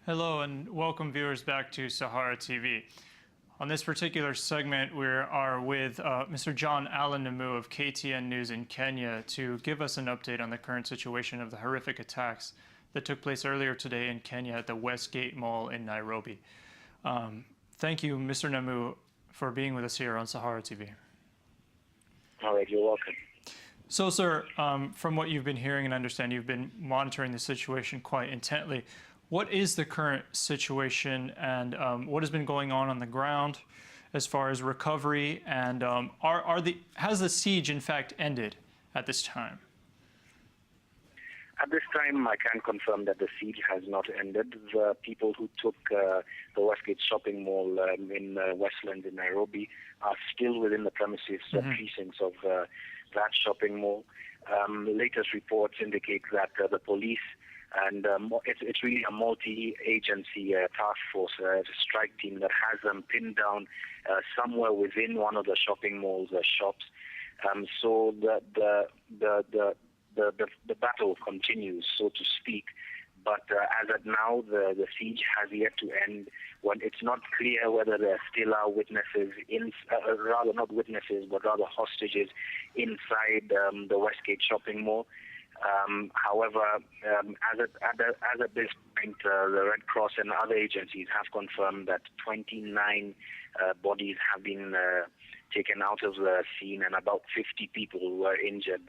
Hello and welcome viewers back to Sahara TV. On this particular segment, we are with Mr. John Allan-Namu of KTN News in Kenya to give us an update on the current situation of the horrific attacks that took place earlier today in Kenya at the Westgate Mall in Nairobi. Thank you, Mr. Namu, for being with us here on Sahara TV. All right, you're welcome. So, sir, from what you've been hearing and understand, you've been monitoring the situation quite intently. What is the current situation and what has been going on the ground as far as recovery, and has the siege in fact ended at this time? At this time, I can confirm that the siege has not ended. The people who took the Westgate shopping mall in Westlands in Nairobi are still within the premises, precincts of that shopping mall. Latest reports indicate that the police and it's really a multi-agency task force, strike team that has them pinned down somewhere within one of the shopping mall's shops. So the battle continues, so to speak. But as of now, the siege has yet to end. When it's not clear whether there still are witnesses, rather not witnesses, but rather hostages inside the Westgate shopping mall. However, as at this point, the Red Cross and other agencies have confirmed that 29 bodies have been taken out of the scene, and about 50 people were injured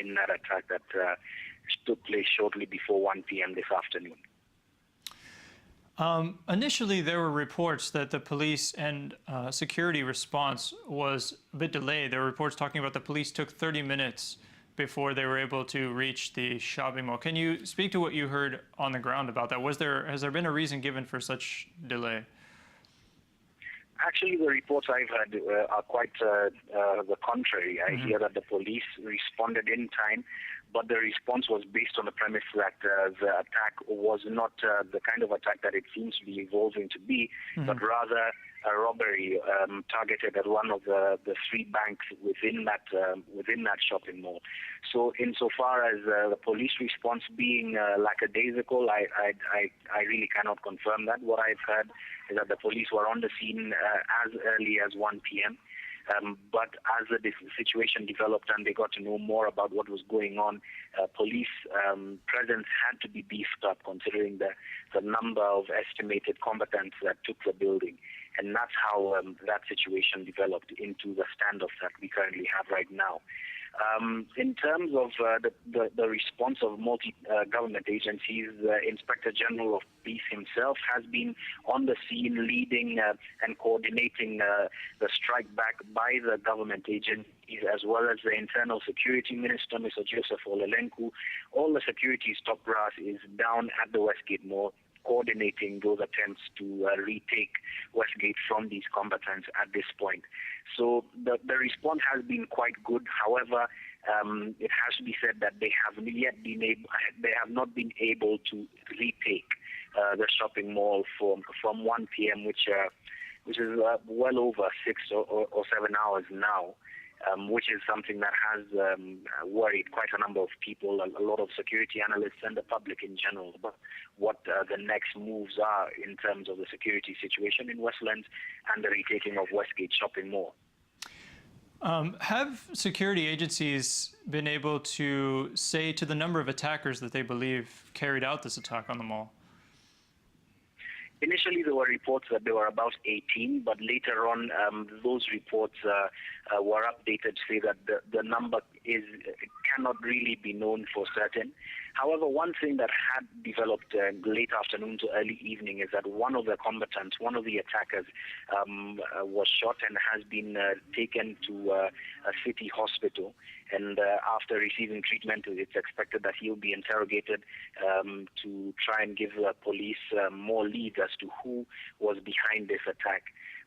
in that attack that took place shortly before 1 p.m. this afternoon. Initially, there were reports that the police and security response was a bit delayed. There were reports talking about the police took 30 minutes before they were able to reach the shopping mall. Can you speak to what you heard on the ground about that? Has there been a reason given for such delay? Actually, the reports I've heard are quite the contrary. I hear that the police responded in time, but the response was based on the premise that the attack was not the kind of attack that it seems to be evolving to be, but rather a robbery targeted at one of the three banks within that shopping mall. So insofar as the police response being lackadaisical, I really cannot confirm that. What I've heard is that the police were on the scene as early as 1 p.m. But as the situation developed and they got to know more about what was going on, police presence had to be beefed up considering the number of estimated combatants that took the building. And that's how that situation developed into the standoff that we currently have right now. In terms of the response of multi-government agencies, the Inspector General of Police himself has been on the scene leading and coordinating the strike back by the government agencies, as well as the Internal Security Minister, Mr. Joseph Olelenku. All the security's top brass is down at the Westgate Mall, coordinating those attempts to retake Westgate from these combatants at this point. So the response has been quite good. However, it has to be said that they have not been able to retake the shopping mall from 1 p.m., which is well over 6 or 7 hours now. Which is something that has worried quite a number of people, a lot of security analysts and the public in general, about what the next moves are in terms of the security situation in Westlands and the retaking of Westgate shopping mall. Have security agencies been able to say to the number of attackers that they believe carried out this attack on the mall? Initially, there were reports that there were about 18, but later on, those reports were updated to say that the number cannot really be known for certain. However, one thing that had developed late afternoon to early evening is that one of the combatants, one of the attackers, was shot and has been taken to a city hospital. And after receiving treatment, it's expected that he'll be interrogated to try and give the police more leads as to who was behind this attack.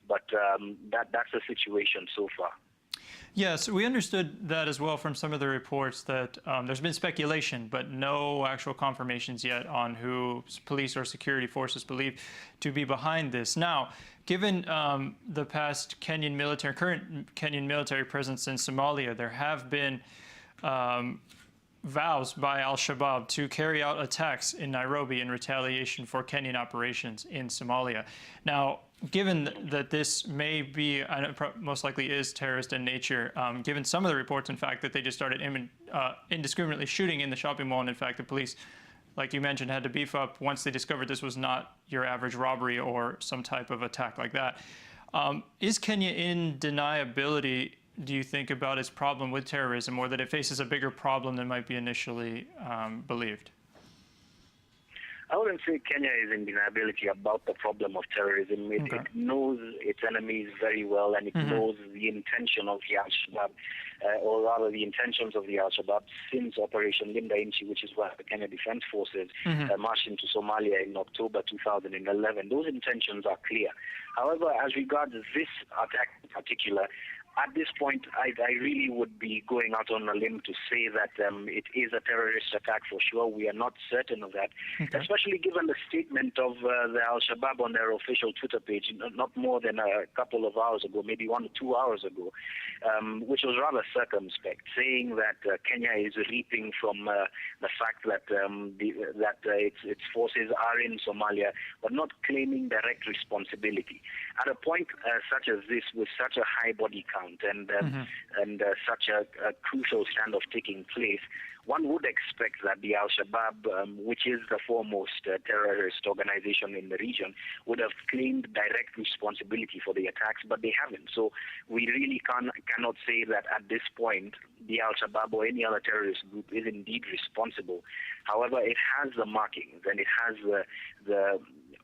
But that's the situation so far. Yes, we understood that as well from some of the reports that there's been speculation, but no actual confirmations yet on who police or security forces believe to be behind this. Now, given the past current Kenyan military presence in Somalia, there have been vows by Al-Shabaab to carry out attacks in Nairobi in retaliation for Kenyan operations in Somalia. Now, given that this may be, and most likely is, terrorist in nature, given some of the reports, in fact, that they just started indiscriminately shooting in the shopping mall, and in fact, the police, like you mentioned, had to beef up once they discovered this was not your average robbery or some type of attack like that. Is Kenya in deniability, do you think, about its problem with terrorism, or that it faces a bigger problem than might be initially believed? I wouldn't say Kenya is in deniability about the problem of terrorism. It knows its enemies very well, and it knows the intention of the Al-Shabaab, or rather the intentions of the Al-Shabaab since Operation Linda Inchi, which is where the Kenya Defense Forces marched into Somalia in October 2011. Those intentions are clear. However, as regards this attack in particular, at this point, I really would be going out on a limb to say that it is a terrorist attack for sure. We are not certain of that, especially given the statement of the Al-Shabaab on their official Twitter page not more than a couple of hours ago, maybe 1 or 2 hours ago, which was rather circumspect, saying that Kenya is reaping from the fact that its forces are in Somalia, but not claiming direct responsibility. At a point such as this, with such a high body count, and such a crucial standoff taking place, one would expect that the Al-Shabaab, which is the foremost terrorist organization in the region, would have claimed direct responsibility for the attacks, but they haven't. So we really cannot say that at this point the Al-Shabaab or any other terrorist group is indeed responsible. However, it has the markings, and it has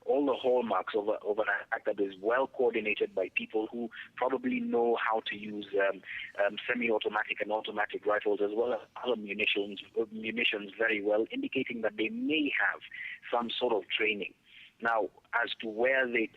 all the hallmarks of an attack that is well coordinated by people who probably know how to use semi-automatic and automatic rifles, as well as other munitions very well, indicating that they may have some sort of training. Now, as to where they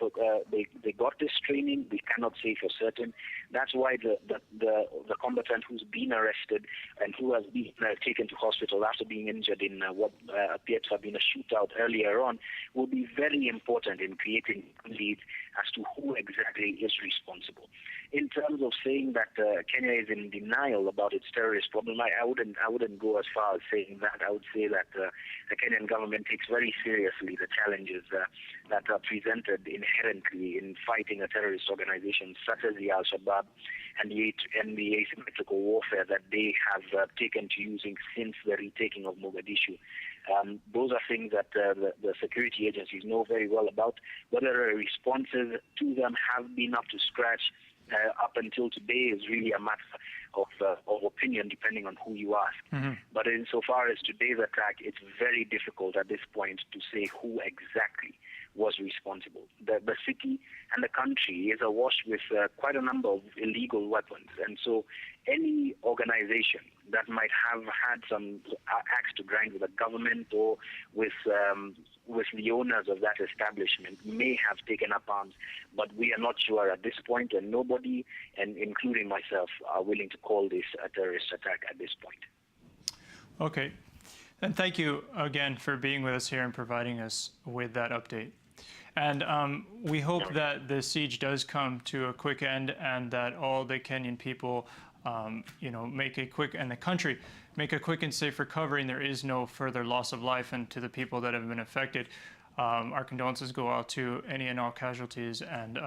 got this training, we cannot say for certain. That's why the combatant who's been arrested and who has been taken to hospital after being injured in what appeared to have been a shootout earlier on will be very important in creating leads as to who exactly is responsible. In terms of saying that Kenya is in denial about its terrorist problem, I wouldn't go as far as saying that. I would say that the Kenyan government takes very seriously the challenges that are presented inherently in fighting a terrorist organization such as the Al-Shabaab and the asymmetrical warfare that they have taken to using since the retaking of Mogadishu. Those are things that the security agencies know very well about. Whether responses to them have been up to scratch up until today is really a matter of opinion, depending on who you ask. But insofar as today's attack, it's very difficult at this point to say who exactly was responsible. The city and the country is awash with quite a number of illegal weapons, and so any organization that might have had some axe to grind with the government or with the owners of that establishment may have taken up arms, but we are not sure at this point, and nobody, and including myself, are willing to call this a terrorist attack at this point. Okay. And thank you again for being with us here and providing us with that update. And we hope that the siege does come to a quick end, and that all the Kenyan people, make a quick, and the country make a quick and safe recovery, and there is no further loss of life. And to the people that have been affected, our condolences go out to any and all casualties. And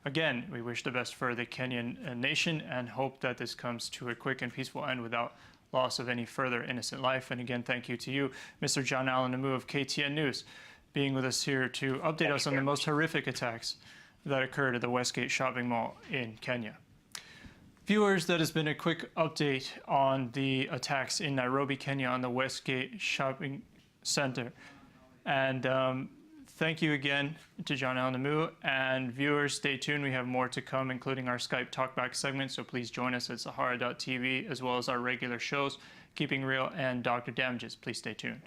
again, we wish the best for the Kenyan nation and hope that this comes to a quick and peaceful end without loss of any further innocent life. And again, thank you to you, Mr. John Allan-Namu of KTN News, being with us here to update us on the most horrific attacks that occurred at the Westgate shopping mall in Kenya. Viewers, that has been a quick update on the attacks in Nairobi, Kenya on the Westgate shopping center. And thank you again to John Allan-Namu. And viewers, stay tuned. We have more to come, including our Skype Talkback segment. So please join us at Sahara.tv, as well as our regular shows, Keeping Real and Dr. Damages. Please stay tuned.